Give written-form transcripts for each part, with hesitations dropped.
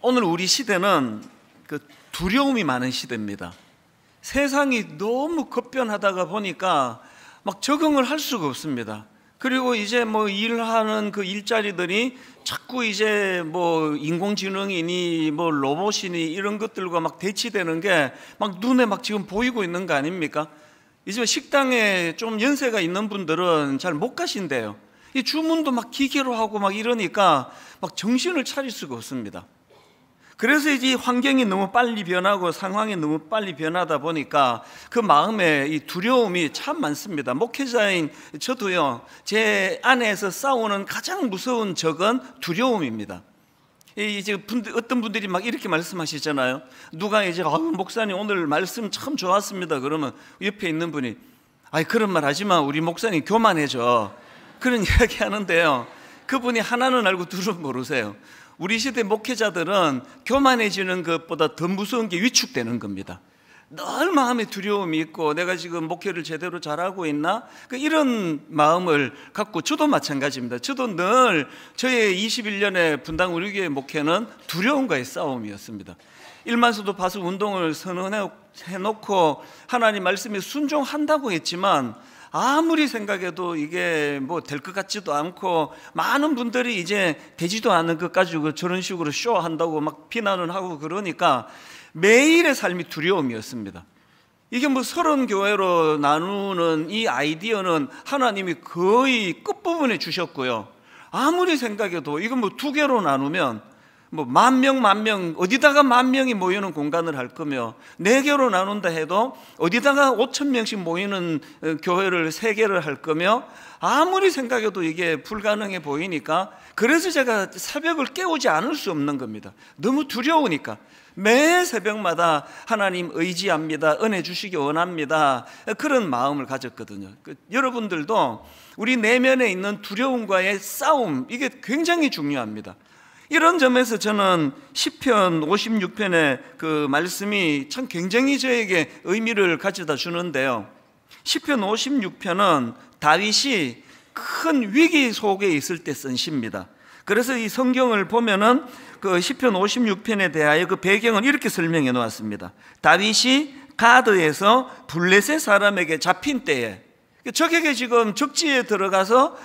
오늘 우리 시대는 그 두려움이 많은 시대입니다. 세상이 너무 급변하다가 보니까 막 적응을 할 수가 없습니다. 그리고 이제 뭐 일하는 그 일자리들이 자꾸 이제 뭐 인공지능이니 뭐 로봇이니 이런 것들과 막 대치되는 게 막 눈에 막 지금 보이고 있는 거 아닙니까? 이제 식당에 좀 연세가 있는 분들은 잘 못 가신대요. 이 주문도 막 기계로 하고 막 이러니까 막 정신을 차릴 수가 없습니다. 그래서 이제 환경이 너무 빨리 변하고 상황이 너무 빨리 변하다 보니까 그 마음에 이 두려움이 참 많습니다. 목회자인 저도요, 제 안에서 싸우는 가장 무서운 적은 두려움입니다. 이제 어떤 분들이 막 이렇게 말씀하시잖아요. 누가 이제 목사님 오늘 말씀 참 좋았습니다. 그러면 옆에 있는 분이 그런 말 하지 마. 우리 목사님 교만해져. 그런 이야기 하는데요. 그분이 하나는 알고 둘은 모르세요. 우리 시대 목회자들은 교만해지는 것보다 더 무서운 게 위축되는 겁니다. 늘 마음에 두려움이 있고 내가 지금 목회를 제대로 잘하고 있나? 이런 마음을 갖고 저도 마찬가지입니다. 저도 늘 저의 21년의 분당 우리교회 목회는 두려움과의 싸움이었습니다. 일만서도 봐서 운동을 선언해놓고 하나님 말씀에 순종한다고 했지만 아무리 생각해도 이게 뭐 될 것 같지도 않고 많은 분들이 이제 되지도 않는 것 가지고 저런 식으로 쇼한다고 막 비난을 하고 그러니까 매일의 삶이 두려움이었습니다. 이게 뭐 30교회로 나누는 이 아이디어는 하나님이 거의 끝부분에 주셨고요. 아무리 생각해도 이거 뭐 2개로 나누면 뭐 10,000명 어디다가 10,000명이 모이는 공간을 할 거며 4개로 나눈다 해도 어디다가 5,000명씩 모이는 교회를 3개를 할 거며 아무리 생각해도 이게 불가능해 보이니까 그래서 제가 새벽을 깨우지 않을 수 없는 겁니다. 너무 두려우니까 매 새벽마다 하나님 의지합니다. 은혜 주시기 원합니다. 그런 마음을 가졌거든요. 여러분들도 우리 내면에 있는 두려움과의 싸움, 이게 굉장히 중요합니다. 이런 점에서 저는 시편 56편의 그 말씀이 참 굉장히 저에게 의미를 가져다 주는데요. 시편 56편은 다윗이 큰 위기 속에 있을 때 쓴 시입니다. 그래서 이 성경을 보면은 그 시편 56편에 대하여 그 배경은 이렇게 설명해 놓았습니다. 다윗이 가드에서 블레셋 사람에게 잡힌 때에, 적에게 지금 적지에 들어가서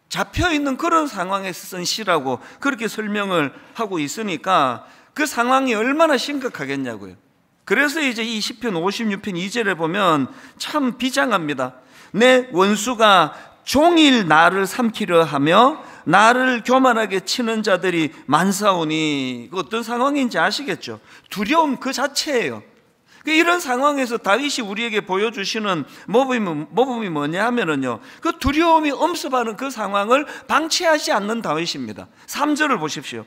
잡혀있는 그런 상황에서 쓴 시라고 그렇게 설명을 하고 있으니까 그 상황이 얼마나 심각하겠냐고요. 그래서 이제 이 시편 56편 2절에 보면 참 비장합니다. 내 원수가 종일 나를 삼키려 하며 나를 교만하게 치는 자들이 많사오니, 어떤 상황인지 아시겠죠? 두려움 그 자체예요. 이런 상황에서 다윗이 우리에게 보여주시는 모범이 뭐냐 하면은요, 그 두려움이 엄습하는 그 상황을 방치하지 않는 다윗입니다. 3절을 보십시오.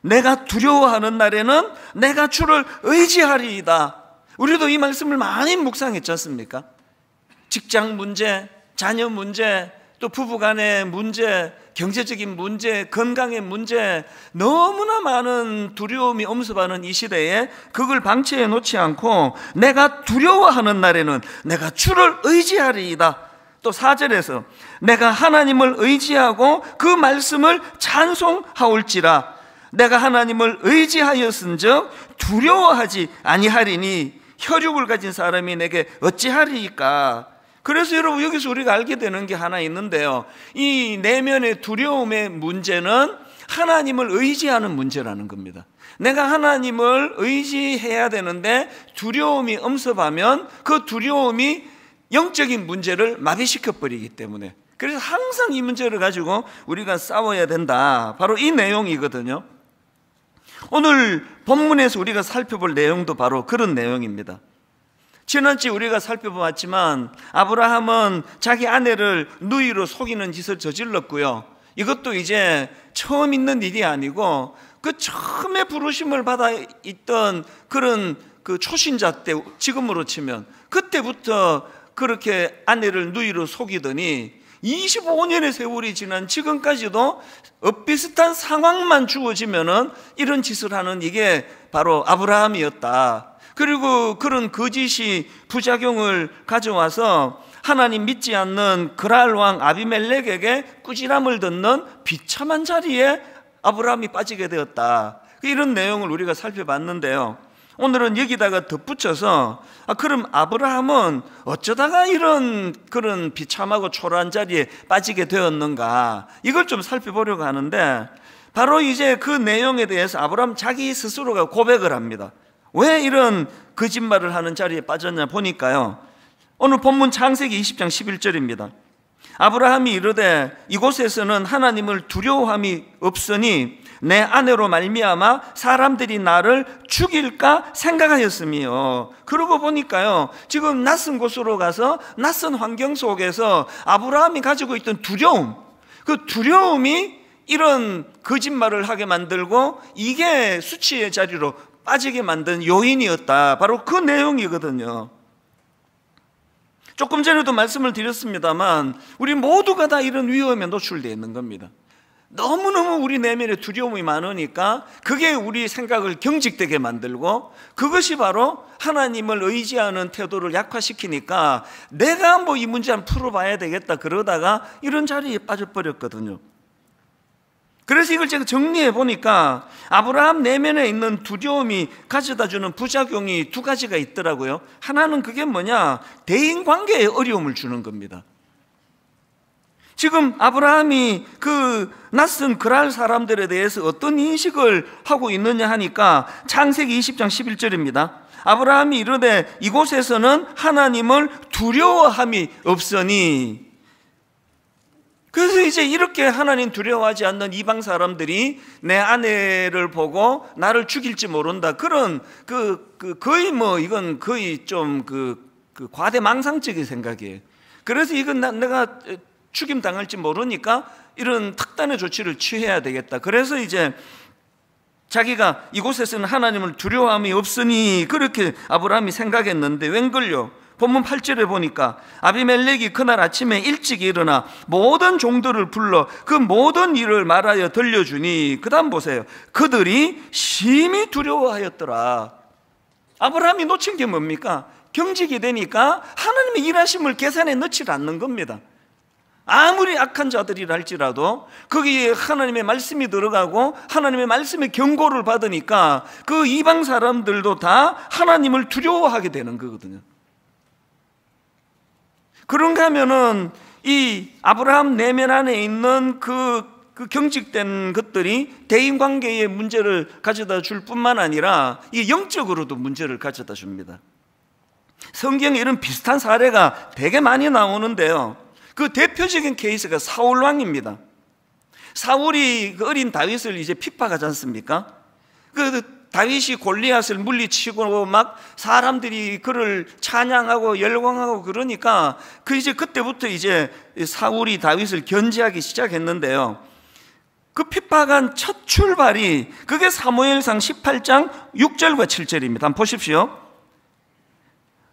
내가 두려워하는 날에는 내가 주를 의지하리이다. 우리도 이 말씀을 많이 묵상했지 않습니까? 직장 문제, 자녀 문제, 또 부부간의 문제, 경제적인 문제, 건강의 문제, 너무나 많은 두려움이 엄습하는 이 시대에 그걸 방치해 놓지 않고 내가 두려워하는 날에는 내가 주를 의지하리이다. 또 4절에서 내가 하나님을 의지하고 그 말씀을 찬송하올지라. 내가 하나님을 의지하였은즉 두려워하지 아니하리니 혈육을 가진 사람이 내게 어찌하리이까. 그래서 여러분, 여기서 우리가 알게 되는 게 하나 있는데요, 이 내면의 두려움의 문제는 하나님을 의지하는 문제라는 겁니다. 내가 하나님을 의지해야 되는데 두려움이 엄습하면 그 두려움이 영적인 문제를 마비시켜 버리기 때문에, 그래서 항상 이 문제를 가지고 우리가 싸워야 된다, 바로 이 내용이거든요. 오늘 본문에서 우리가 살펴볼 내용도 바로 그런 내용입니다. 지난주에 우리가 살펴보았지만 아브라함은 자기 아내를 누이로 속이는 짓을 저질렀고요. 이것도 이제 처음 있는 일이 아니고 그 처음에 부르심을 받아 있던 그런 그 초신자 때, 지금으로 치면 그때부터 그렇게 아내를 누이로 속이더니 25년의 세월이 지난 지금까지도 엇비슷한 상황만 주어지면은 이런 짓을 하는, 이게 바로 아브라함이었다. 그리고 그런 거짓이 부작용을 가져와서 하나님 믿지 않는 그랄 왕 아비멜렉에게 꾸지람을 듣는 비참한 자리에 아브라함이 빠지게 되었다. 이런 내용을 우리가 살펴봤는데요. 오늘은 여기다가 덧붙여서 그럼 아브라함은 어쩌다가 그런 비참하고 초라한 자리에 빠지게 되었는가, 이걸 좀 살펴보려고 하는데, 바로 이제 그 내용에 대해서 아브라함 자기 스스로가 고백을 합니다. 왜 이런 거짓말을 하는 자리에 빠졌냐 보니까요, 오늘 본문 창세기 20장 11절입니다. 아브라함이 이르되 이곳에서는 하나님을 두려워함이 없으니 내 아내로 말미암아 사람들이 나를 죽일까 생각하였으며. 그러고 보니까요, 지금 낯선 곳으로 가서 낯선 환경 속에서 아브라함이 가지고 있던 두려움, 그 두려움이 이런 거짓말을 하게 만들고 이게 수치의 자리로 빠지게 만든 요인이었다, 바로 그 내용이거든요. 조금 전에도 말씀을 드렸습니다만 우리 모두가 다 이런 위험에 노출되어 있는 겁니다. 너무너무 우리 내면에 두려움이 많으니까 그게 우리 생각을 경직되게 만들고, 그것이 바로 하나님을 의지하는 태도를 약화시키니까 내가 뭐 이 문제 한번 풀어봐야 되겠다 그러다가 이런 자리에 빠져버렸거든요. 그래서 이걸 제가 정리해 보니까 아브라함 내면에 있는 두려움이 가져다주는 부작용이 두 가지가 있더라고요. 하나는 그게 뭐냐, 대인관계에 어려움을 주는 겁니다. 지금 아브라함이 그 낯선 그랄 사람들에 대해서 어떤 인식을 하고 있느냐 하니까 창세기 20장 11절입니다. 아브라함이 이르되 이곳에서는 하나님을 두려워함이 없으니. 그래서 이제 이렇게 하나님 두려워하지 않는 이방 사람들이 내 아내를 보고 나를 죽일지 모른다, 그런 거의 뭐 이건 거의 좀 과대망상적인 생각이에요. 그래서 이건 내가 죽임 당할지 모르니까 이런 특단의 조치를 취해야 되겠다. 그래서 이제 자기가 이곳에서는 하나님을 두려워함이 없으니 그렇게 아브라함이 생각했는데, 웬걸요? 본문 8절에 보니까 아비멜렉이 그날 아침에 일찍 일어나 모든 종들을 불러 그 모든 일을 말하여 들려주니, 그 다음 보세요. 그들이 심히 두려워하였더라. 아브라함이 놓친 게 뭡니까? 경직이 되니까 하나님의 일하심을 계산에 넣지 않는 겁니다. 아무리 악한 자들이라 할지라도 거기에 하나님의 말씀이 들어가고 하나님의 말씀의 경고를 받으니까 그 이방 사람들도 다 하나님을 두려워하게 되는 거거든요. 그런가 하면은 이 아브라함 내면 안에 있는 그 경직된 것들이 대인관계의 문제를 가져다 줄 뿐만 아니라 이 영적으로도 문제를 가져다 줍니다. 성경에 이런 비슷한 사례가 되게 많이 나오는데요, 그 대표적인 케이스가 사울 왕입니다. 사울이 그 어린 다윗을 이제 핍박하지 않습니까? 그 다윗이 골리앗을 물리치고 막 사람들이 그를 찬양하고 열광하고 그러니까 이제 그때부터 이제 사울이 다윗을 견제하기 시작했는데요. 그 핍박한 첫 출발이 그게 사무엘상 18장 6절과 7절입니다. 한번 보십시오.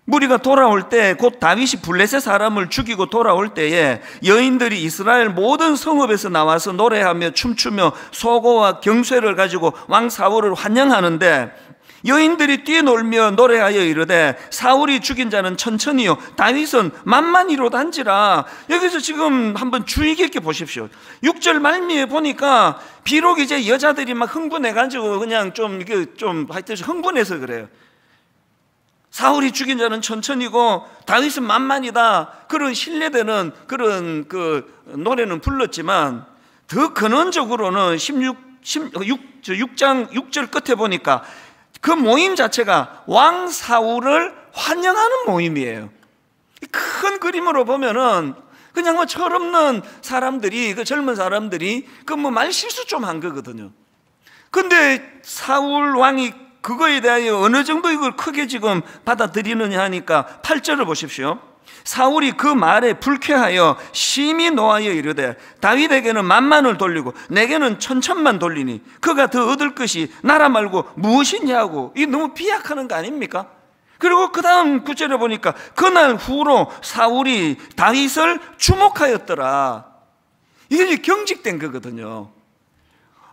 무리가 돌아올 때 곧 다윗이 블레셋 사람을 죽이고 돌아올 때에 여인들이 이스라엘 모든 성읍에서 나와서 노래하며 춤추며 소고와 경쇠를 가지고 왕 사울을 환영하는데, 여인들이 뛰놀며 노래하여 이르되 사울이 죽인 자는 천천히요 다윗은 만만히로다 한지라. 여기서 지금 한번 주의 깊게 보십시오. 6절 말미에 보니까 비록 이제 여자들이 막 흥분해가지고 그냥 좀 하여튼 흥분해서 그래요. 사울이 죽인 자는 천천히고 다윗은 만만이다, 그런 신뢰되는 그런 그 노래는 불렀지만, 더 근원적으로는 6장 6절 끝에 보니까 그 모임 자체가 왕 사울을 환영하는 모임이에요. 큰 그림으로 보면은 그냥 뭐 철없는 사람들이, 그 젊은 사람들이 그 뭐 말실수 좀 한 거거든요. 근데 사울 왕이 그거에 대하여 어느 정도 이걸 크게 지금 받아들이느냐 하니까 8절을 보십시오. 사울이 그 말에 불쾌하여 심히 노하여 이르되 다윗에게는 만만을 돌리고 내게는 천천만 돌리니 그가 더 얻을 것이 나라 말고 무엇이냐고. 이게 너무 비약하는 거 아닙니까? 그리고 그 다음 9절에 보니까 그날 후로 사울이 다윗을 주목하였더라. 이게 경직된 거거든요.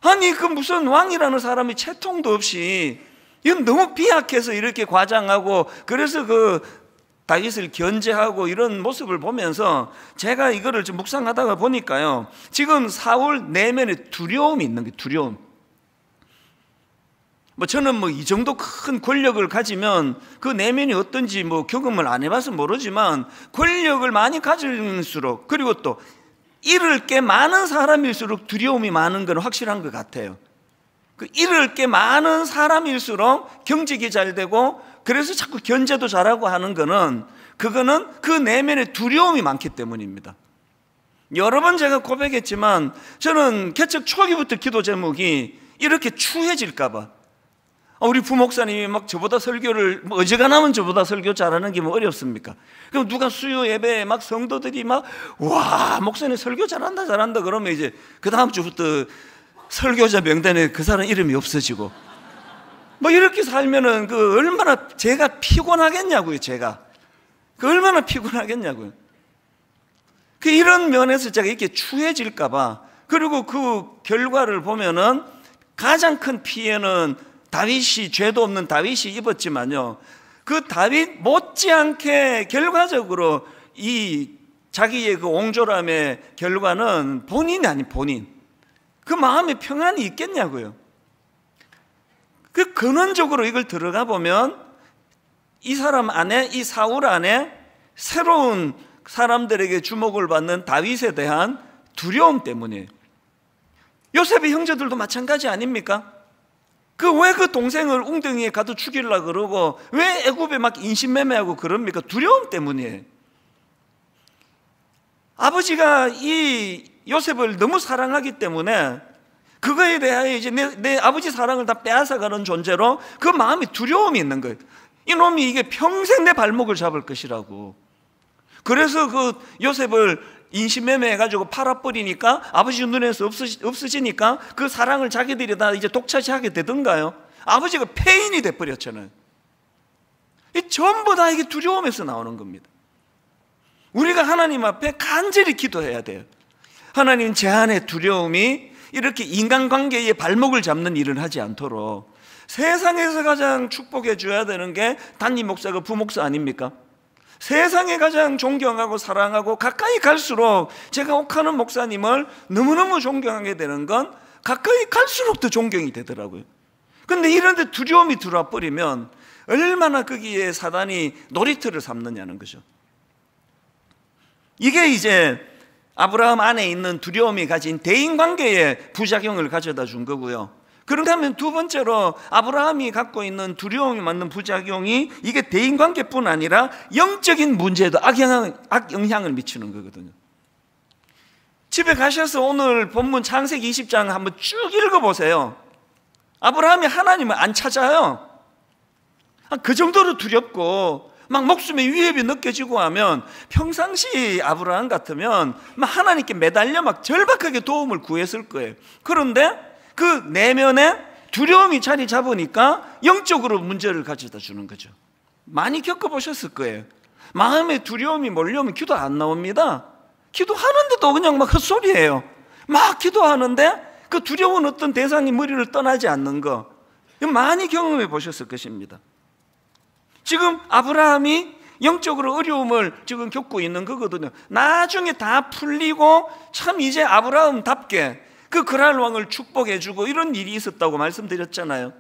아니 그 무슨 왕이라는 사람이 채통도 없이, 이건 너무 비약해서 이렇게 과장하고, 그래서 그 다윗을 견제하고 이런 모습을 보면서 제가 이거를 좀 묵상하다가 보니까요, 지금 사울 내면에 두려움이 있는 게 두려움. 뭐 저는 뭐 이 정도 큰 권력을 가지면 그 내면이 어떤지 뭐 경험을 안 해봐서 모르지만, 권력을 많이 가질수록, 그리고 또 잃을 게 많은 사람일수록 두려움이 많은 건 확실한 것 같아요. 그 잃을 게 많은 사람일수록 경직이 잘 되고, 그래서 자꾸 견제도 잘하고 하는 거는, 그거는 그 내면에 두려움이 많기 때문입니다. 여러 번 제가 고백했지만, 저는 개척 초기부터 기도 제목이 이렇게 추해질까 봐. 우리 부목사님이 막 저보다 설교를, 뭐 어지간하면 저보다 설교 잘하는 게 뭐 어렵습니까? 그럼 누가 수요 예배에 막 성도들이 막, 와, 목사님 설교 잘한다 잘한다 그러면 이제 그 다음 주부터 설교자 명단에 그 사람 이름이 없어지고, 뭐 이렇게 살면은 그 얼마나 제가 피곤하겠냐고요. 제가 그 얼마나 피곤하겠냐고요. 그 이런 면에서 제가 이렇게 추해질까 봐. 그리고 그 결과를 보면은 가장 큰 피해는 다윗이, 죄도 없는 다윗이 입었지만요, 그 다윗 못지않게 결과적으로 이 자기의 그 옹졸함의 결과는 본인이 아닌 본인, 그 마음에 평안이 있겠냐고요. 그 근원적으로 이걸 들어가 보면 이 사람 안에, 이 사울 안에 새로운 사람들에게 주목을 받는 다윗에 대한 두려움 때문이에요. 요셉의 형제들도 마찬가지 아닙니까? 왜 그 동생을 웅덩이에 가둬 죽이려고 그러고, 왜 애굽에 막 인신매매하고 그럽니까? 두려움 때문이에요. 아버지가 이 요셉을 너무 사랑하기 때문에 그거에 대하여 이제 내 아버지 사랑을 다 빼앗아가는 존재로 그 마음이 두려움이 있는 거예요. 이놈이 이게 평생 내 발목을 잡을 것이라고. 그래서 그 요셉을 인신매매해가지고 팔아버리니까, 아버지 눈에서 없어지니까 그 사랑을 자기들이 다 이제 독차지하게 되던가요? 아버지가 폐인이 돼버렸잖아요. 이 전부 다 이게 두려움에서 나오는 겁니다. 우리가 하나님 앞에 간절히 기도해야 돼요. 하나님, 제 안에 두려움이 이렇게 인간관계에 발목을 잡는 일을 하지 않도록. 세상에서 가장 축복해 줘야 되는 게 담임 목사가 부목사 아닙니까? 세상에 가장 존경하고 사랑하고 가까이 갈수록, 제가 옥하는 목사님을 너무너무 존경하게 되는 건 가까이 갈수록 더 존경이 되더라고요. 근데 이런데 두려움이 들어와 버리면 얼마나 거기에 사단이 놀이터를 삼느냐는 거죠. 이게 이제 아브라함 안에 있는 두려움이 가진 대인관계에 부작용을 가져다 준 거고요. 그런가 하면 두 번째로 아브라함이 갖고 있는 두려움이 맞는 부작용이, 이게 대인관계뿐 아니라 영적인 문제에도 악영향을 미치는 거거든요. 집에 가셔서 오늘 본문 창세기 20장 한번 쭉 읽어보세요. 아브라함이 하나님을 안 찾아요. 그 정도로 두렵고 막 목숨에 위협이 느껴지고 하면, 평상시 아브라함 같으면 막 하나님께 매달려 막 절박하게 도움을 구했을 거예요. 그런데 그 내면에 두려움이 자리 잡으니까 영적으로 문제를 가져다 주는 거죠. 많이 겪어보셨을 거예요. 마음에 두려움이 몰려오면 기도 안 나옵니다. 기도하는데도 그냥 막 헛소리예요. 막 기도하는데 그 두려운 어떤 대상이 머리를 떠나지 않는 거, 많이 경험해 보셨을 것입니다. 지금 아브라함이 영적으로 어려움을 지금 겪고 있는 거거든요. 나중에 다 풀리고 참 이제 아브라함답게 그 그랄 왕을 축복해주고 이런 일이 있었다고 말씀드렸잖아요.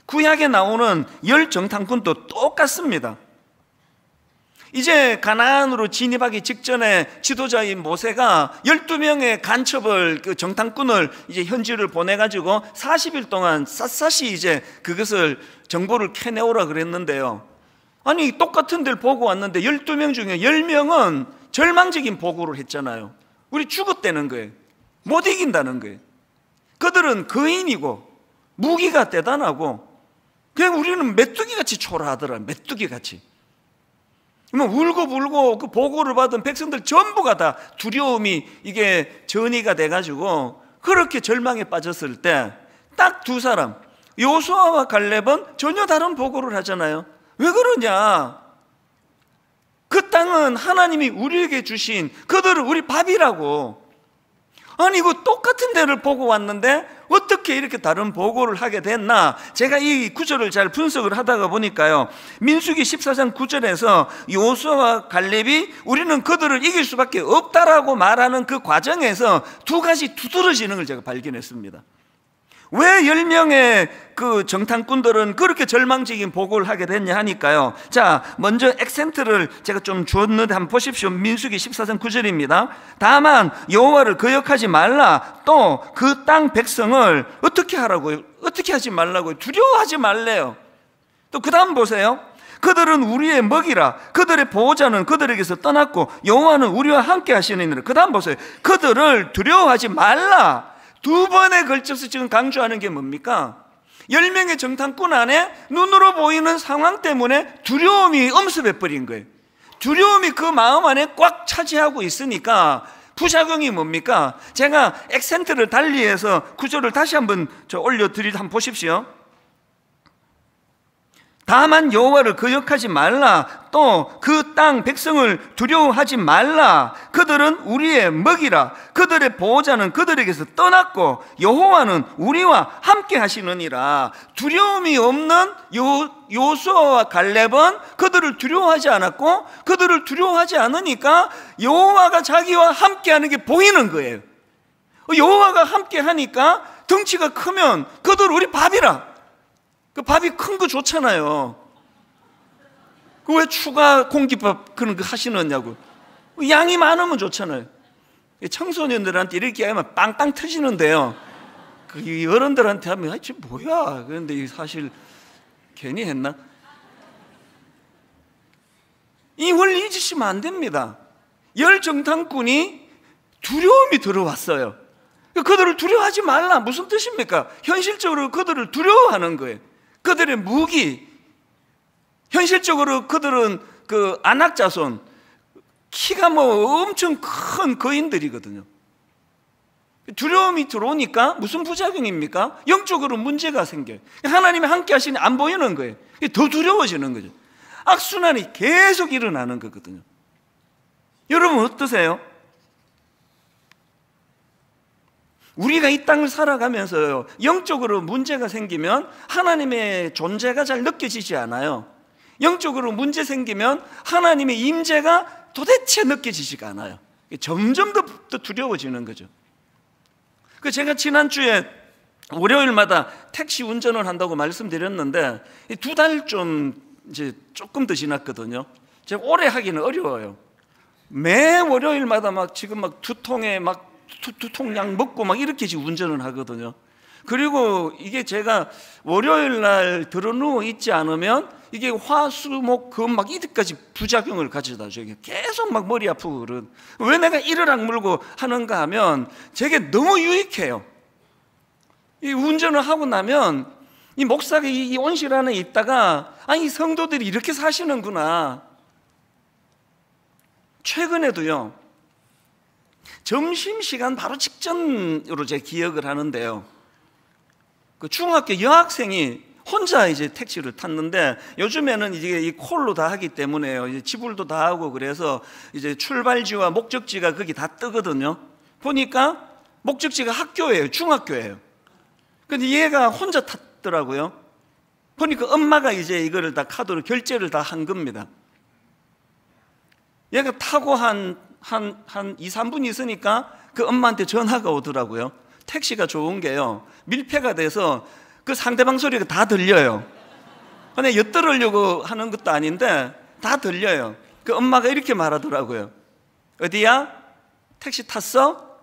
구약에 나오는 열 정탐꾼도 똑같습니다. 이제 가나안으로 진입하기 직전에 지도자인 모세가 12명의 간첩을, 그 정탐꾼을 이제 현지를 보내가지고 40일 동안 샅샅이 이제 그것을 정보를 캐내오라 그랬는데요. 아니, 똑같은 데를 보고 왔는데 12명 중에 10명은 절망적인 보고를 했잖아요. 우리 죽었다는 거예요. 못 이긴다는 거예요. 그들은 거인이고 무기가 대단하고 그냥 우리는 메뚜기같이 초라하더라. 메뚜기같이. 울고 불고 그 보고를 받은 백성들 전부가 다 두려움이 이게 전이가 돼가지고 그렇게 절망에 빠졌을 때 딱 두 사람, 여호수아와 갈렙은 전혀 다른 보고를 하잖아요. 왜 그러냐? 그 땅은 하나님이 우리에게 주신, 그들은 우리 밥이라고. 아니, 이거 똑같은 데를 보고 왔는데 어떻게 이렇게 다른 보고를 하게 됐나? 제가 이 구절을 잘 분석을 하다가 보니까요, 민수기 14장 9절에서 여호수아와 갈렙이 우리는 그들을 이길 수밖에 없다라고 말하는 그 과정에서 두 가지 두드러지는 걸 제가 발견했습니다. 왜 10명의 그 정탐꾼들은 그렇게 절망적인 보고를 하게 됐냐 하니까요. 자, 먼저 액센트를 제가 좀 주었는데 한번 보십시오. 민수기 14장 9절입니다. 다만 여호와를 거역하지 말라. 또 그 땅 백성을 어떻게 하라고요? 어떻게 하지 말라고요? 두려워하지 말래요. 또 그 다음 보세요. 그들은 우리의 먹이라. 그들의 보호자는 그들에게서 떠났고 여호와는 우리와 함께 하시느니라. 그 다음 보세요. 그들을 두려워하지 말라. 두 번에 걸쳐서 지금 강조하는 게 뭡니까? 10명의 정탐꾼 안에 눈으로 보이는 상황 때문에 두려움이 엄습해 버린 거예요. 두려움이 그 마음 안에 꽉 차지하고 있으니까 부작용이 뭡니까? 제가 액센트를 달리해서 구절을 다시 한번 올려드리다 한번 보십시오. 다만 여호와를 거역하지 말라. 또 그 땅 백성을 두려워하지 말라. 그들은 우리의 먹이라. 그들의 보호자는 그들에게서 떠났고 여호와는 우리와 함께 하시느니라. 두려움이 없는 요수아와 갈렙은 그들을 두려워하지 않았고, 그들을 두려워하지 않으니까 여호와가 자기와 함께 하는 게 보이는 거예요. 여호와가 함께 하니까 덩치가 크면 그들 우리 밥이라. 그 밥이 큰 거 좋잖아요. 그 왜 추가 공깃밥 그런 거 하시느냐고. 양이 많으면 좋잖아요. 청소년들한테 이렇게 하면 빵빵 터지는데요. 그 어른들한테 하면 아이 뭐야. 그런데 사실 괜히 했나? 이 원리 잊으시면 안 됩니다. 열 정탐꾼이 두려움이 들어왔어요. 그들을 두려워하지 말라. 무슨 뜻입니까? 현실적으로 그들을 두려워하는 거예요. 그들의 무기, 현실적으로 그들은 그 안악자손, 키가 뭐 엄청 큰 거인들이거든요. 두려움이 들어오니까 무슨 부작용입니까? 영적으로 문제가 생겨요. 하나님이 함께 하시니 안 보이는 거예요. 더 두려워지는 거죠. 악순환이 계속 일어나는 거거든요. 여러분 어떠세요? 우리가 이 땅을 살아가면서요, 영적으로 문제가 생기면 하나님의 존재가 잘 느껴지지 않아요. 영적으로 문제 생기면 하나님의 임재가 도대체 느껴지지가 않아요. 점점 더 두려워지는 거죠. 제가 지난주에 월요일마다 택시 운전을 한다고 말씀드렸는데 2달 좀 이제 조금 더 지났거든요. 제가 오래 하기는 어려워요. 매 월요일마다 막 지금 막 두 통약 먹고 막 이렇게 지금 운전을 하거든요. 그리고 이게 제가 월요일 날 들어누워 있지 않으면 이게 화수목금 막 이때까지 부작용을 가져다 줘요. 계속 막 머리 아프고 그런. 왜 내가 이를 악물고 하는가 하면 제게 너무 유익해요. 이 운전을 하고 나면 이 목사가 이 온실 안에 있다가 이 성도들이 이렇게 사시는구나. 최근에도요, 점심시간 바로 직전으로 제가 기억을 하는데요, 그 중학교 여학생이 혼자 이제 택시를 탔는데, 요즘에는 이제 이 콜로 다 하기 때문에요, 이제 지불도 다 하고 그래서 이제 출발지와 목적지가 거기 다 뜨거든요. 보니까 목적지가 학교예요, 중학교예요. 근데 얘가 혼자 탔더라고요. 보니까 엄마가 이제 이거를 다 카드로 결제를 다 한 겁니다. 얘가 타고 한 2, 3분 있으니까 그 엄마한테 전화가 오더라고요. 택시가 좋은 게요, 밀폐가 돼서 그 상대방 소리가 다 들려요. 근데 엿들으려고 하는 것도 아닌데 다 들려요. 그 엄마가 이렇게 말하더라고요. 어디야? 택시 탔어?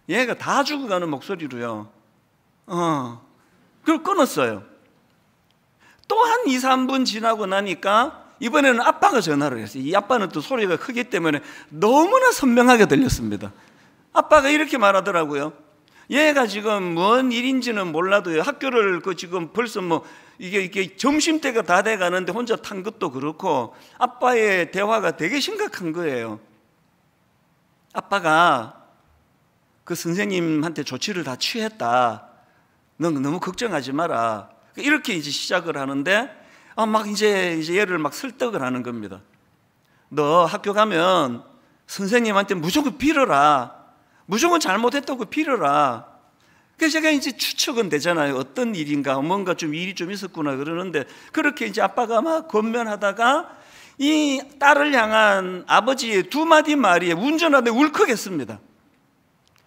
얘가 다 죽어가는 목소리로요. 그걸 끊었어요. 또 한 2, 3분 지나고 나니까 이번에는 아빠가 전화를 했어요. 이 아빠는 또 소리가 크기 때문에 너무나 선명하게 들렸습니다. 아빠가 이렇게 말하더라고요. 얘가 지금 뭔 일인지는 몰라도요, 학교를 지금 벌써 이게 점심때가 다 돼 가는데 혼자 탄 것도 그렇고 아빠의 대화가 되게 심각한 거예요. 아빠가 그 선생님한테 조치를 다 취했다. 넌 너무 걱정하지 마라. 이렇게 이제 시작을 하는데 막 이제 얘를 막 설득을 하는 겁니다. 너 학교 가면 선생님한테 무조건 빌어라. 무조건 잘못했다고 빌어라. 그래서 제가 이제 추측은 되잖아요. 어떤 일인가, 뭔가 좀 일이 좀 있었구나 그러는데, 그렇게 이제 아빠가 막 권면하다가 이 딸을 향한 아버지의 두 마디 말이 운전하는데 울컥했습니다.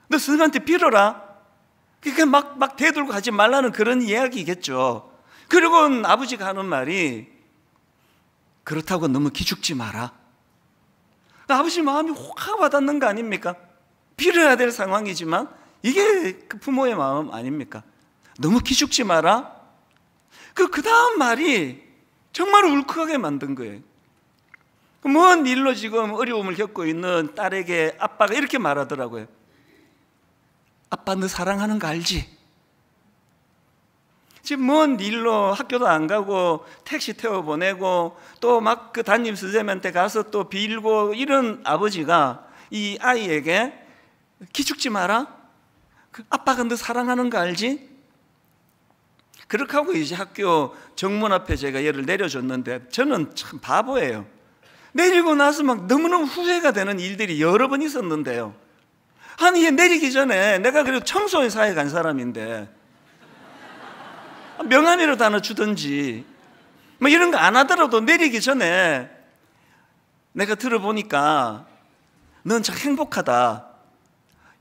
너 선생님한테 빌어라. 그러니까 막 대들고 하지 말라는 그런 이야기겠죠. 그리고 아버지가 하는 말이 그렇다고 너무 기죽지 마라. 아버지 마음이 확 와닿는 거 아닙니까? 빌어야 될 상황이지만 이게 그 부모의 마음 아닙니까? 너무 기죽지 마라. 그 다음 말이 정말 울컥하게 만든 거예요. 먼 일로 지금 어려움을 겪고 있는 딸에게 아빠가 이렇게 말하더라고요. 아빠 너 사랑하는 거 알지? 지금 먼 일로 학교도 안 가고 택시 태워 보내고 또 막 그 담임 선생님한테 가서 또 빌고 이런 아버지가 이 아이에게 기죽지 마라. 아빠가 너 사랑하는 거 알지? 그렇게 하고 이제 학교 정문 앞에 제가 얘를 내려줬는데 저는 참 바보예요. 내리고 나서 막 너무너무 후회가 되는 일들이 여러 번 있었는데요. 아니 얘 내리기 전에 내가 그래도 청소년사에 간 사람인데 명함이라도 하나 주든지 뭐 이런 거 안 하더라도 내리기 전에 내가 들어보니까 넌 참 행복하다.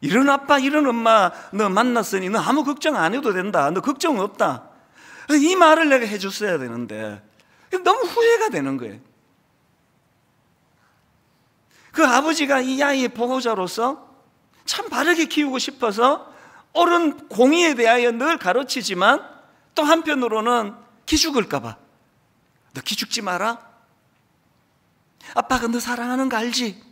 이런 아빠 이런 엄마 너 만났으니 너 아무 걱정 안 해도 된다. 너 걱정 없다. 이 말을 내가 해줬어야 되는데 너무 후회가 되는 거예요. 그 아버지가 이 아이의 보호자로서 참 바르게 키우고 싶어서 옳은 공의에 대하여 늘 가르치지만 또 한편으로는 기죽을까 봐. 너 기죽지 마라. 아빠가 너 사랑하는 거 알지?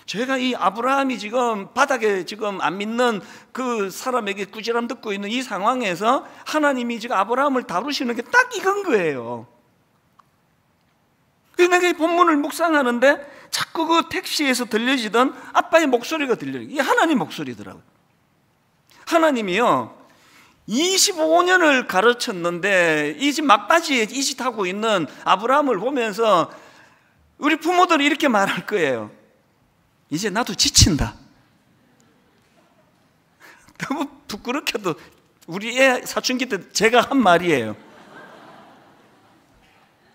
제가 이 아브라함이 지금 바닥에 지금 안 믿는 그 사람에게 꾸지람 듣고 있는 이 상황에서 하나님이 지금 아브라함을 다루시는 게 딱 이건 거예요. 내가 이 본문을 묵상하는데 자꾸 그 택시에서 들려지던 아빠의 목소리가 들려요. 이게 하나님 목소리더라고요. 하나님이요 25년을 가르쳤는데 이 집 막바지에 이짓하고 있는 아브라함을 보면서 우리 부모들이 이렇게 말할 거예요. 이제 나도 지친다. 너무 부끄럽게도 우리 애 사춘기 때 제가 한 말이에요.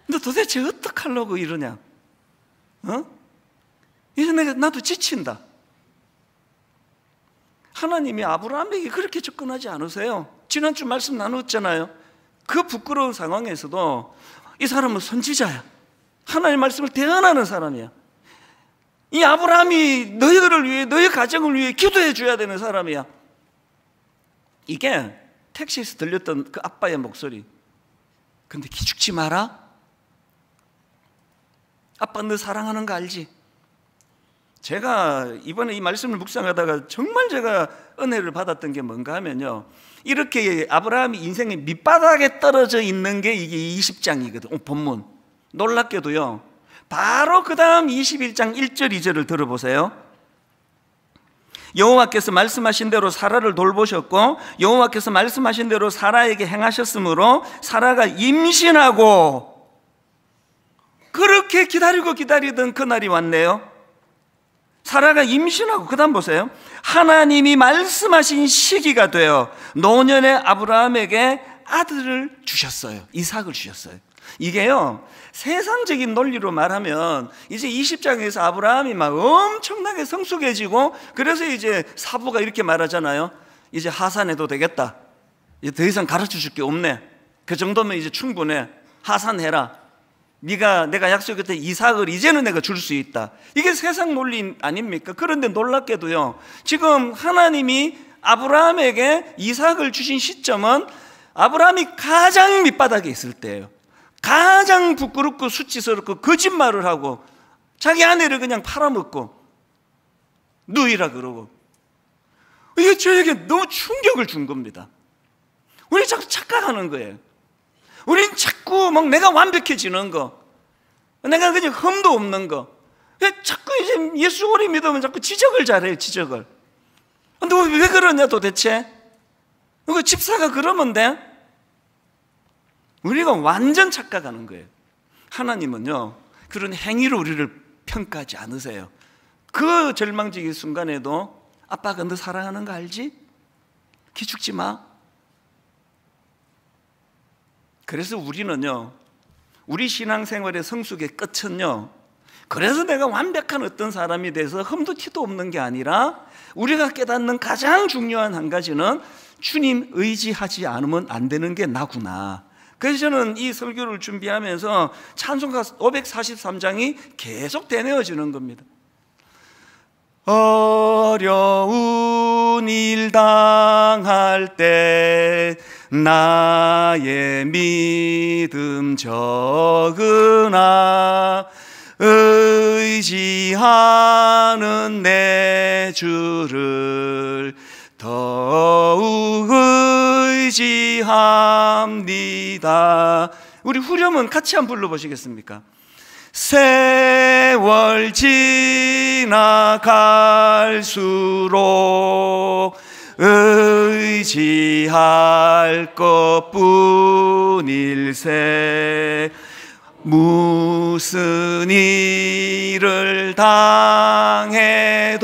너 도대체 어떡하려고 이러냐? 이제 나도 지친다. 하나님이 아브라함에게 그렇게 접근하지 않으세요. 지난주 말씀 나눴잖아요. 그 부끄러운 상황에서도 이 사람은 선지자야. 하나님의 말씀을 대언하는 사람이야. 이 아브라함이 너희들을 위해 너희 가정을 위해 기도해 줘야 되는 사람이야. 이게 택시에서 들렸던 그 아빠의 목소리. 근데 기죽지 마라. 아빠 너 사랑하는 거 알지? 제가 이번에 이 말씀을 묵상하다가 정말 제가 은혜를 받았던 게 뭔가 하면요, 이렇게 아브라함이 인생의 밑바닥에 떨어져 있는 게 이게 20장이거든 본문. 놀랍게도요 바로 그 다음 21장 1절 2절을 들어보세요. 여호와께서 말씀하신 대로 사라를 돌보셨고 여호와께서 말씀하신 대로 사라에게 행하셨으므로 사라가 임신하고, 그렇게 기다리던 그날이 왔네요. 사라가 임신하고 그 다음 보세요. 하나님이 말씀하신 시기가 되어 노년의 아브라함에게 아들을 주셨어요. 이삭을 주셨어요. 이게요 세상적인 논리로 말하면 이제 20장에서 아브라함이 막 엄청나게 성숙해지고, 그래서 이제 사부가 이렇게 말하잖아요. 이제 하산해도 되겠다. 이제 더 이상 가르쳐 줄 게 없네. 그 정도면 이제 충분해. 하산해라. 내가 약속했던 이삭을 이제는 내가 줄 수 있다. 이게 세상 논리 아닙니까? 그런데 놀랍게도요 지금 하나님이 아브라함에게 이삭을 주신 시점은 아브라함이 가장 밑바닥에 있을 때예요. 가장 부끄럽고 수치스럽고 거짓말을 하고 자기 아내를 그냥 팔아먹고 누이라 그러고, 이게 저에게 너무 충격을 준 겁니다. 우리 자꾸 착각하는 거예요. 우린 자꾸 막 내가 완벽해지는 거, 내가 그냥 흠도 없는 거, 자꾸 이제 예수 오래 믿으면 자꾸 지적을 잘해요. 지적을. 근데 왜 그러냐 도대체? 그 집사가 그러면 돼? 우리가 완전 착각하는 거예요. 하나님은요 그런 행위로 우리를 평가하지 않으세요. 그 절망적인 순간에도 아빠가 너 사랑하는 거 알지? 기죽지 마. 그래서 우리는요 우리 신앙생활의 성숙의 끝은요 그래서 내가 완벽한 어떤 사람이 돼서 흠도 티도 없는 게 아니라 우리가 깨닫는 가장 중요한 한 가지는 주님 의지하지 않으면 안 되는 게 나구나. 그래서 저는 이 설교를 준비하면서 찬송가 543장이 계속 되뇌어지는 겁니다. 어려운 일 당할 때 나의 믿음 적으나 의지하는 내 주를 더욱 의지합니다. 우리 후렴은 같이 한번 불러보시겠습니까? 세월 지나갈수록 의지할 것뿐일세 무슨 일을 당해도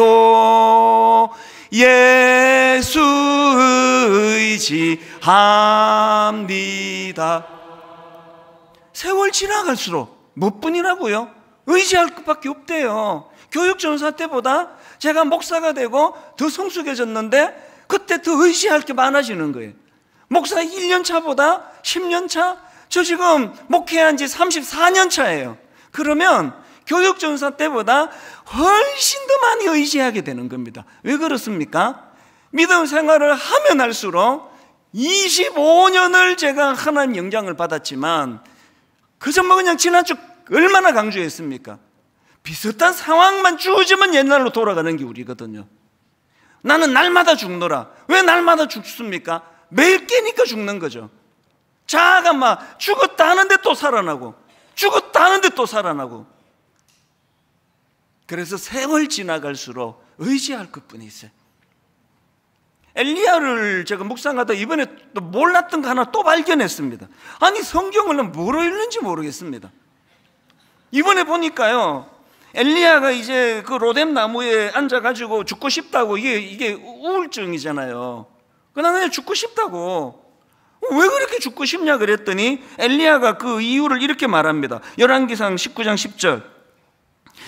예수 의지합니다. 세월 지나갈수록 몇 분이라고요? 의지할 것밖에 없대요. 교육전사 때보다 제가 목사가 되고 더 성숙해졌는데 그때 더 의지할 게 많아지는 거예요. 목사 1년 차보다 10년 차? 저 지금 목회한 지 34년 차예요. 그러면 교육전사 때보다 훨씬 더 많이 의지하게 되는 겁니다. 왜 그렇습니까? 믿음 생활을 하면 할수록 25년을 제가 하나님 영향을 받았지만 그저 뭐 그냥 지난주 얼마나 강조했습니까? 비슷한 상황만 주어지면 옛날로 돌아가는 게 우리거든요. 나는 날마다 죽노라. 왜 날마다 죽습니까? 매일 깨니까 죽는 거죠. 자아가 막 죽었다 하는데 또 살아나고 죽었다 하는데 또 살아나고. 그래서 세월 지나갈수록 의지할 것뿐이 있어요. 엘리야를 제가 묵상하다 이번에 또 몰랐던 거 하나 또 발견했습니다. 아니 성경을 뭐로 읽는지 모르겠습니다. 이번에 보니까요, 엘리야가 이제 그 로뎀 나무에 앉아가지고 죽고 싶다고, 이게 우울증이잖아요. 그냥 죽고 싶다고. 왜 그렇게 죽고 싶냐 그랬더니 엘리야가 그 이유를 이렇게 말합니다. 열왕기상 19장 10절.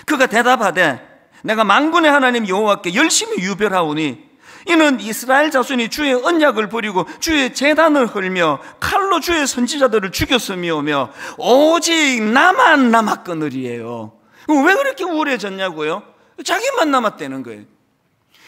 그가 대답하되 내가 만군의 하나님 여호와께 열심히 유별하오니 이는 이스라엘 자손이 주의 언약을 버리고 주의 제단을 헐며 칼로 주의 선지자들을 죽였음이오며 오직 나만 남았거늘이에요. 왜 그렇게 우울해졌냐고요? 자기만 남았다는 거예요.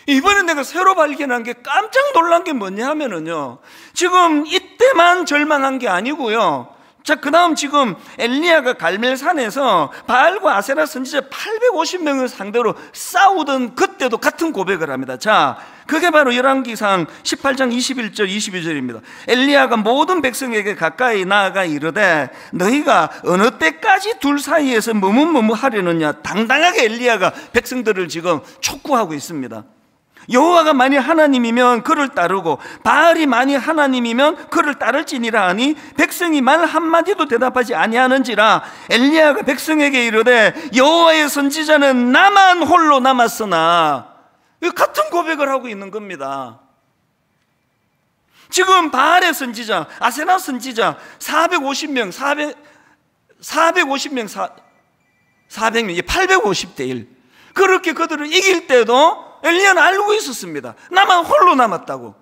이번에 내가 새로 발견한 게 깜짝 놀란 게 뭐냐 하면은요, 지금 이때만 절망한 게 아니고요, 자, 그 다음 지금 엘리야가 갈멜산에서 바알과 아세라 선지자 850명을 상대로 싸우던 그때도 같은 고백을 합니다. 자, 그게 바로 열왕기상 18장 21절 22절입니다. 엘리야가 모든 백성에게 가까이 나아가 이르되 너희가 어느 때까지 둘 사이에서 머뭇머뭇하려느냐. 당당하게 엘리야가 백성들을 지금 촉구하고 있습니다. 여호와가 만일 하나님이면 그를 따르고 바알이 만일 하나님이면 그를 따를지니라 하니 백성이 말 한마디도 대답하지 아니하는지라. 엘리야가 백성에게 이르되 여호와의 선지자는 나만 홀로 남았으나. 같은 고백을 하고 있는 겁니다. 지금 바알의 선지자, 아세라 선지자 450명, 450명, 400명, 850대 1. 그렇게 그들을 이길 때도 엘리야는 알고 있었습니다. 나만 홀로 남았다고.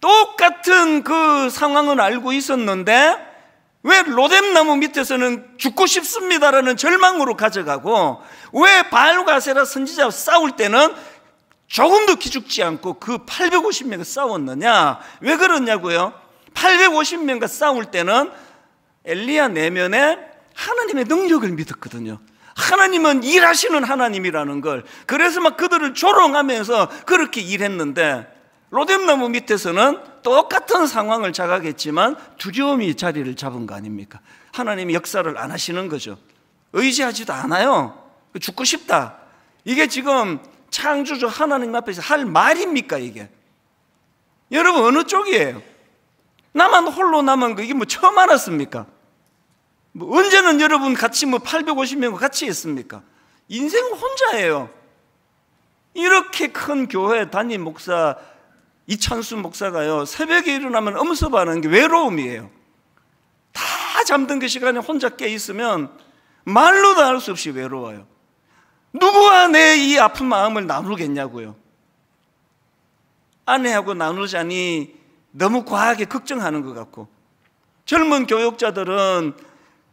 똑같은 그 상황을 알고 있었는데 왜 로뎀나무 밑에서는 죽고 싶습니다라는 절망으로 가져가고 왜 바알과 아세라 선지자와 싸울 때는 조금도 기죽지 않고 그 850명과 싸웠느냐? 왜 그러냐고요? 850명과 싸울 때는 엘리야 내면에 하나님의 능력을 믿었거든요. 하나님은 일하시는 하나님이라는 걸. 그래서 막 그들을 조롱하면서 그렇게 일했는데 로뎀나무 밑에서는 똑같은 상황을 자각했지만 두려움이 자리를 잡은 거 아닙니까? 하나님이 역사를 안 하시는 거죠. 의지하지도 않아요. 죽고 싶다. 이게 지금 창조주 하나님 앞에서 할 말입니까 이게? 여러분 어느 쪽이에요? 나만 홀로 남은 거 이게 뭐 처음 알았습니까? 뭐 언제는 여러분 같이 뭐 850명과 같이 했습니까? 인생 혼자예요. 이렇게 큰 교회 담임 목사 이찬수 목사가요, 새벽에 일어나면 엄습하는 게 외로움이에요. 다 잠든 그 시간에 혼자 깨 있으면 말로도 할 수 없이 외로워요. 누구와 내 이 아픈 마음을 나누겠냐고요. 아내하고 나누자니 너무 과하게 걱정하는 것 같고, 젊은 교역자들은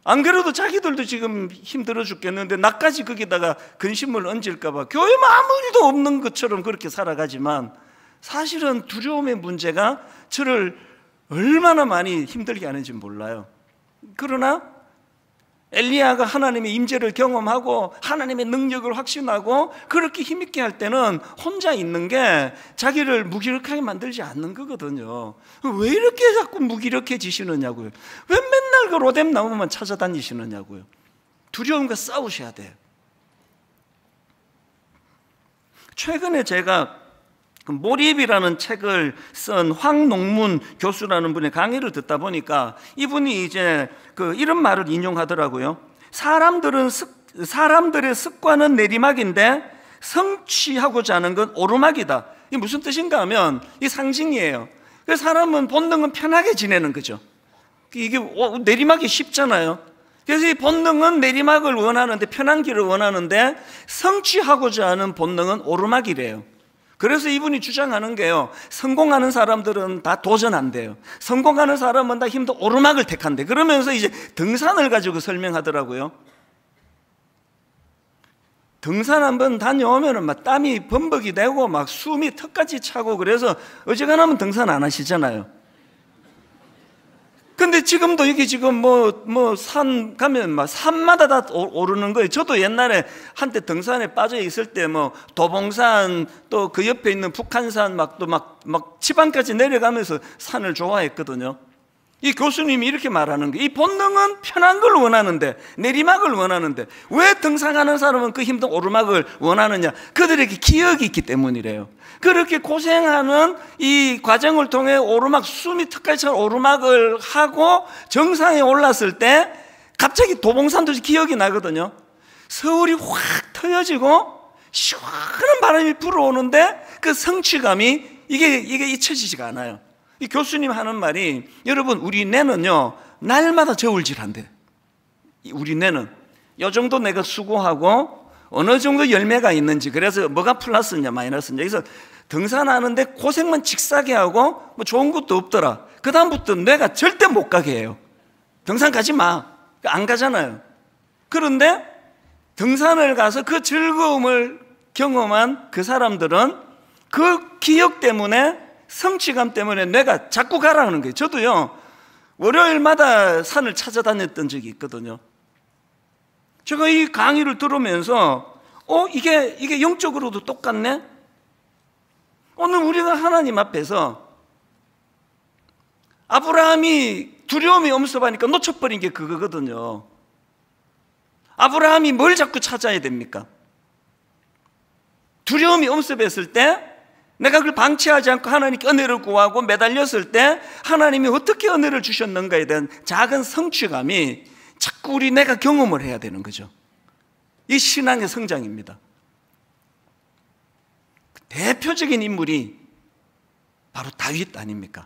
안 그래도 자기들도 지금 힘들어 죽겠는데 나까지 거기다가 근심을 얹을까 봐 교회에 아무 일도 없는 것처럼 그렇게 살아가지만, 사실은 두려움의 문제가 저를 얼마나 많이 힘들게 하는지 몰라요. 그러나 엘리야가 하나님의 임재를 경험하고 하나님의 능력을 확신하고 그렇게 힘있게 할 때는 혼자 있는 게 자기를 무기력하게 만들지 않는 거거든요. 왜 이렇게 자꾸 무기력해지시느냐고요. 왜 맨날 그 로뎀 나무만 찾아다니시느냐고요. 두려움과 싸우셔야 돼요. 최근에 제가 몰입이라는 책을 쓴 황농문 교수라는 분의 강의를 듣다 보니까 이분이 이제 이런 말을 인용하더라고요. 사람들의 습관은 내리막인데 성취하고자 하는 건 오르막이다. 이게 무슨 뜻인가 하면 이 상징이에요. 그래서 사람은 본능은 편하게 지내는 거죠. 이게 내리막이 쉽잖아요. 그래서 이 본능은 내리막을 원하는데, 편한 길을 원하는데, 성취하고자 하는 본능은 오르막이래요. 그래서 이분이 주장하는 게요, 성공하는 사람들은 다 도전한대요. 성공하는 사람은 다 힘든 오르막을 택한대. 그러면서 이제 등산을 가지고 설명하더라고요. 등산 한번 다녀오면 막 땀이 범벅이 되고 막 숨이 턱까지 차고, 그래서 어지간하면 등산 안 하시잖아요. 근데 지금도 여기 지금 산 가면 막 산마다 다 오르는 거예요. 저도 옛날에 한때 등산에 빠져 있을 때 도봉산 또 그 옆에 있는 북한산 막 지방까지 내려가면서 산을 좋아했거든요. 이 교수님이 이렇게 말하는 게, 이 본능은 편한 걸 원하는데, 내리막을 원하는데, 왜 등산하는 사람은 그 힘든 오르막을 원하느냐? 그들에게 기억이 있기 때문이래요. 그렇게 고생하는 이 과정을 통해 오르막, 숨이 턱까지 찬 오르막을 하고 정상에 올랐을 때 갑자기 도봉산도 기억이 나거든요. 서울이 확 트여지고 시원한 바람이 불어오는데 그 성취감이 이게 잊혀지지가 않아요. 이 교수님 하는 말이, 여러분, 우리 뇌는요 날마다 저울질한대. 우리 뇌는 요 정도 내가 수고하고 어느 정도 열매가 있는지, 그래서 뭐가 플러스냐 마이너스냐, 그래서 등산하는데 고생만 직사게 하고 좋은 것도 없더라, 그 다음부터 뇌가 절대 못 가게 해요. 등산 가지 마, 안 가잖아요. 그런데 등산을 가서 그 즐거움을 경험한 그 사람들은 그 기억 때문에, 성취감 때문에 뇌가 자꾸 가라는 거예요. 저도요 월요일마다 산을 찾아다녔던 적이 있거든요. 제가 이 강의를 들으면서 이게 영적으로도 똑같네. 오늘 우리가 하나님 앞에서, 아브라함이 두려움이 엄습하니까 놓쳐버린 게 그거거든요. 아브라함이 뭘 자꾸 찾아야 됩니까? 두려움이 엄습했을 때 내가 그걸 방치하지 않고 하나님께 은혜를 구하고 매달렸을 때 하나님이 어떻게 은혜를 주셨는가에 대한 작은 성취감이 자꾸 우리 내가 경험을 해야 되는 거죠. 이 신앙의 성장입니다. 대표적인 인물이 바로 다윗 아닙니까?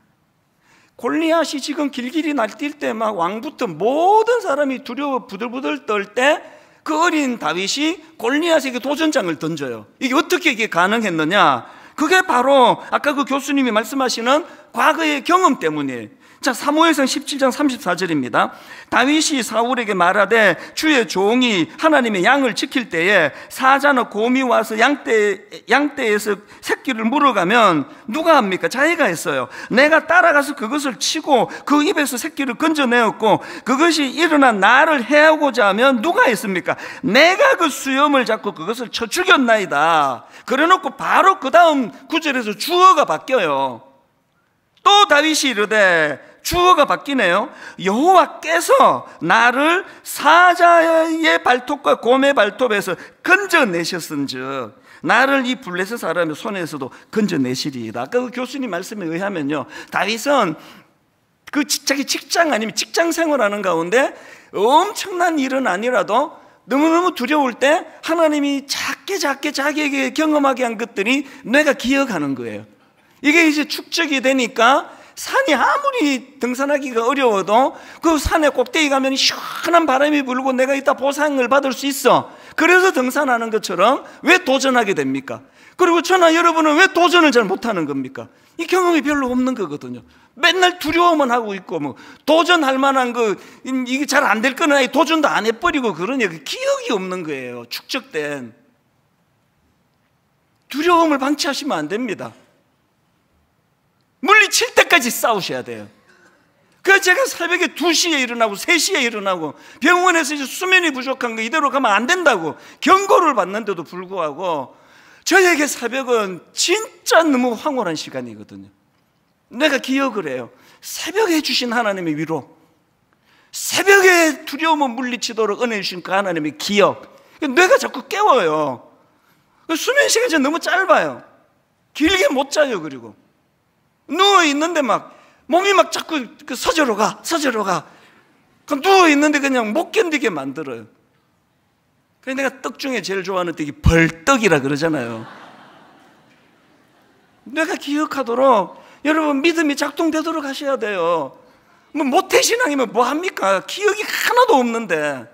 골리앗이 지금 길길이 날뛸 때 막 왕부터 모든 사람이 두려워 부들부들 떨 때 그 어린 다윗이 골리앗에게 도전장을 던져요. 이게 어떻게 가능했느냐? 그게 바로 아까 그 교수님이 말씀하시는 과거의 경험 때문이에요. 자, 사무엘상 17장 34절입니다. 다윗이 사울에게 말하되 주의 종이 하나님의 양을 지킬 때에 사자나 곰이 와서 양떼에서 새끼를 물어가면 누가 합니까? 자기가 했어요. 내가 따라가서 그것을 치고 그 입에서 새끼를 건져내었고 그것이 일어나 나를 해하고자 하면 누가 했습니까? 내가 그 수염을 잡고 그것을 쳐 죽였나이다. 그래놓고 바로 그 다음 구절에서 주어가 바뀌어요. 또 다윗이 이르되, 주어가 바뀌네요. 여호와께서 나를 사자의 발톱과 곰의 발톱에서 건져내셨은즉 나를 이 블레셋 사람의 손에서도 건져내시리이다. 아까 그 교수님 말씀에 의하면요, 다윗은 그 자기 직장 아니면 직장 생활하는 가운데 엄청난 일은 아니라도 너무너무 두려울 때 하나님이 작게 자기에게 경험하게 한 것들이 뇌가 기억하는 거예요. 이게 이제 축적이 되니까 산이 아무리 등산하기가 어려워도 그 산에 꼭대기 가면 시원한 바람이 불고 내가 이따 보상을 받을 수 있어. 그래서 등산하는 것처럼 왜 도전하게 됩니까? 그리고 저나 여러분은 왜 도전을 잘 못하는 겁니까? 이 경험이 별로 없는 거거든요. 맨날 두려워만 하고 있고, 뭐 도전할 만한 이게 잘 안 될 거는 아예 도전도 안 해버리고 그러냐. 기억이 없는 거예요. 축적된. 두려움을 방치하시면 안 됩니다. 물리칠 때까지 싸우셔야 돼요. 그래서 제가 새벽에 2시에 일어나고 3시에 일어나고 병원에서 이제 수면이 부족한 거 이대로 가면 안 된다고 경고를 받는데도 불구하고 저에게 새벽은 진짜 너무 황홀한 시간이거든요. 내가 기억을 해요. 새벽에 주신 하나님의 위로, 새벽에 두려움을 물리치도록 은혜 주신 그 하나님의 기억, 뇌가 자꾸 깨워요. 수면 시간이 너무 짧아요. 길게 못 자요. 그리고 누워있는데 몸이 자꾸 서저로 가. 누워있는데 그냥 못 견디게 만들어요. 그래서 내가 떡 중에 제일 좋아하는 떡이 벌떡이라 그러잖아요. 내가 기억하도록 여러분 믿음이 작동되도록 하셔야 돼요. 모태신앙이면 뭐합니까? 기억이 하나도 없는데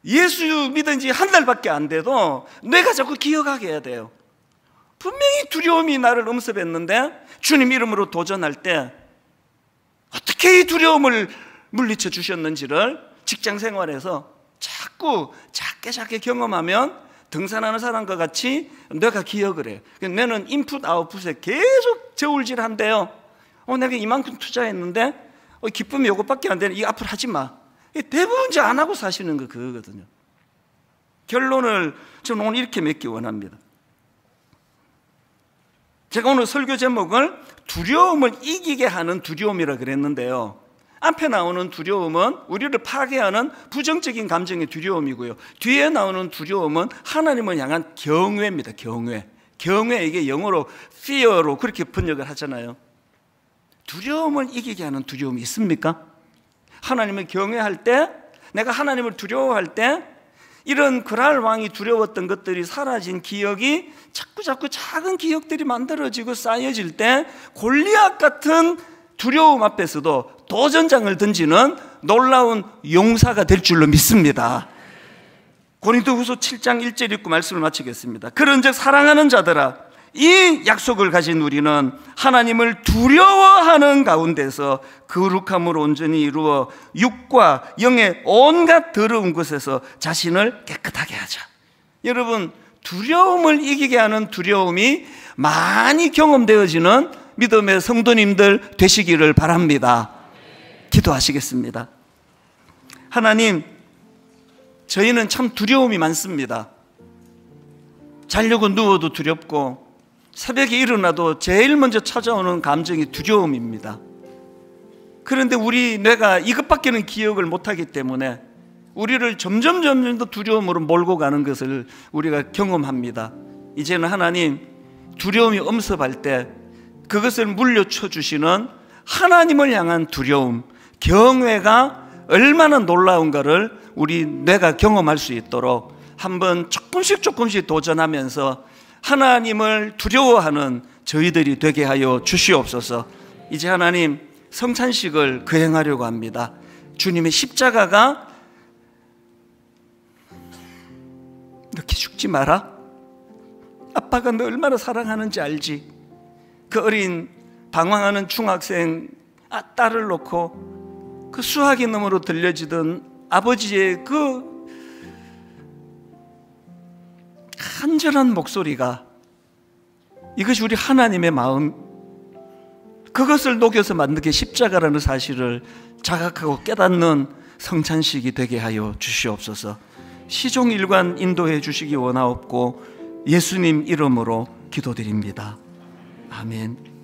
예수 믿은 지 한 달밖에 안 돼도 뇌가 자꾸 기억하게 해야 돼요. 분명히 두려움이 나를 엄습했는데 주님 이름으로 도전할 때 어떻게 이 두려움을 물리쳐 주셨는지를 직장 생활에서 자꾸 작게 경험하면 등산하는 사람과 같이 뇌가 기억을 해요. 뇌는 인풋 아웃풋에 계속 저울질한대요. 내가 이만큼 투자했는데 기쁨이 이것밖에 안 되네. 이 앞으로 하지 마. 대부분 이제 안 하고 사시는 거 그거거든요. 결론을 저는 오늘 이렇게 맺기 원합니다. 제가 오늘 설교 제목을 두려움을 이기게 하는 두려움이라 그랬는데요, 앞에 나오는 두려움은 우리를 파괴하는 부정적인 감정의 두려움이고요, 뒤에 나오는 두려움은 하나님을 향한 경외입니다. 경외, 이게 영어로 fear로 그렇게 번역을 하잖아요. 두려움을 이기게 하는 두려움이 있습니까? 하나님을 경외할 때, 내가 하나님을 두려워할 때 이런 그랄 왕이 두려웠던 것들이 사라진 기억이 자꾸 작은 기억들이 만들어지고 쌓여질 때 골리앗 같은 두려움 앞에서도 도전장을 던지는 놀라운 용사가 될 줄로 믿습니다. 고린도후서 7장 1절 읽고 말씀을 마치겠습니다. 그런즉 사랑하는 자들아, 이 약속을 가진 우리는 하나님을 두려워하는 가운데서 거룩함으로 온전히 이루어 육과 영의 온갖 더러운 것에서 자신을 깨끗하게 하자. 여러분, 두려움을 이기게 하는 두려움이 많이 경험되어지는 믿음의 성도님들 되시기를 바랍니다. 기도하시겠습니다. 하나님, 저희는 참 두려움이 많습니다. 자려고 누워도 두렵고 새벽에 일어나도 제일 먼저 찾아오는 감정이 두려움입니다. 그런데 우리 뇌가 이것밖에는 기억을 못하기 때문에 우리를 점점 더 두려움으로 몰고 가는 것을 우리가 경험합니다. 이제는 하나님, 두려움이 엄습할 때 그것을 물려쳐 주시는 하나님을 향한 두려움, 경외가 얼마나 놀라운가를 우리 뇌가 경험할 수 있도록 한번 조금씩 도전하면서 하나님을 두려워하는 저희들이 되게 하여 주시옵소서. 이제 하나님, 성찬식을 거행하려고 합니다. 주님의 십자가가 이렇게 죽지 마라. 아빠가 너 얼마나 사랑하는지 알지? 그 어린 방황하는 중학생 딸을 놓고 그 수화기 너머로 들려지던 아버지의 그 간절한 목소리가, 이것이 우리 하나님의 마음, 그것을 녹여서 만든 게 십자가라는 사실을 자각하고 깨닫는 성찬식이 되게 하여 주시옵소서. 시종일관 인도해 주시기 원하옵고 예수님 이름으로 기도드립니다. 아멘.